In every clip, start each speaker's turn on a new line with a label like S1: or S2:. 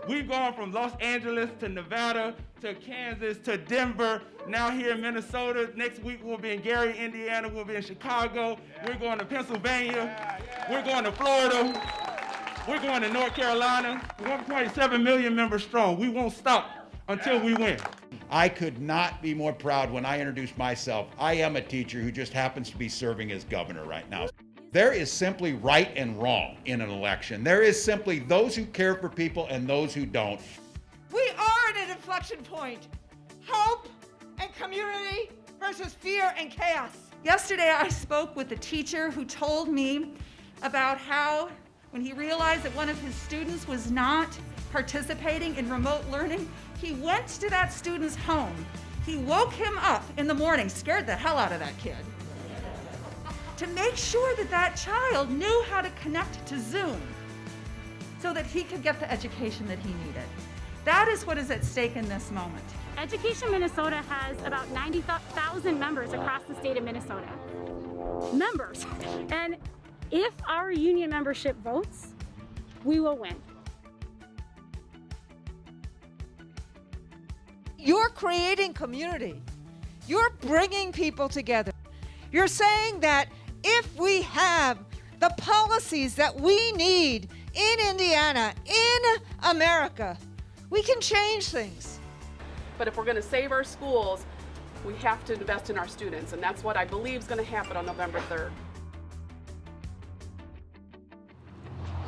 S1: We've gone from Los Angeles to Nevada to Kansas to Denver. Now here in Minnesota. Next week we'll be in Gary, Indiana. We'll be in Chicago. We're going to Pennsylvania. We're going to Florida. We're going to North Carolina. 1.7 million members strong. We won't stop until we win.
S2: I could not be more proud when I introduced myself. I am a teacher who just happens to be serving as governor right now. There is simply right and wrong in an election. There is simply those who care for people and those who don't.
S3: We are at an inflection point. Hope and community versus fear and chaos. Yesterday, I spoke with a teacher who told me about how when he realized that one of his students was not participating in remote learning, he went to that student's home. He woke him up in the morning, scared the hell out of that kid, to make sure that that child knew how to connect to Zoom so that he could get the education that he needed. That is what is at stake in this moment.
S4: Education Minnesota has about 90,000 members across the state of Minnesota. Members. And if our union membership votes, we will win.
S3: You're creating community. You're bringing people together. You're saying that if we have the policies that we need in Indiana, in America, we can change things.
S5: But if we're going to save our schools, we have to invest in our students, and that's what I believe is going to happen on November 3rd.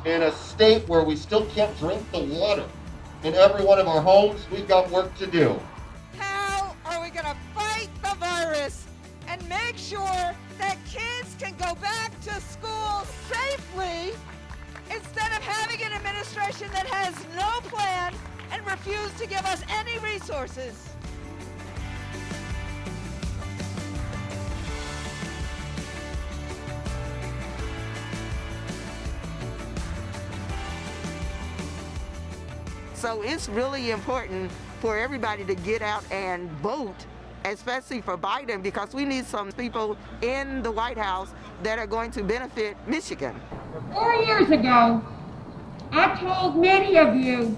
S6: In a state where we still can't drink the water in every one of our homes, we've got work to do.
S3: How are we going to fight the virus and make sure that kids can go back to school safely instead of having an administration that has no plan and refuse to give us any resources?
S7: So it's really important for everybody to get out and vote, especially for Biden, because we need some people in the White House that are going to benefit Michigan.
S8: 4 years ago, I told many of you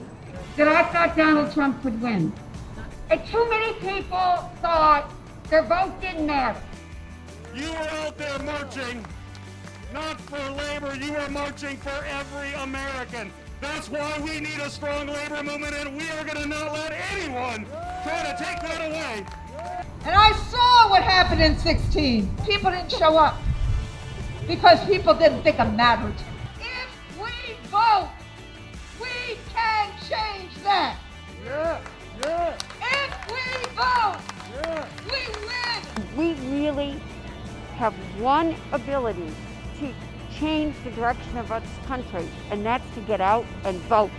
S8: that I thought Donald Trump would win. And too many people thought their vote didn't matter.
S1: You were out there marching, not for labor, you were marching for every American. That's why we need a strong labor movement, and we are going to not let anyone try to take that away.
S3: And I saw what happened in 16. People didn't show up because people didn't think it mattered. If we vote, we can change that. If we vote, we win.
S9: We really have one ability to change the direction of this country, and that's to get out and vote.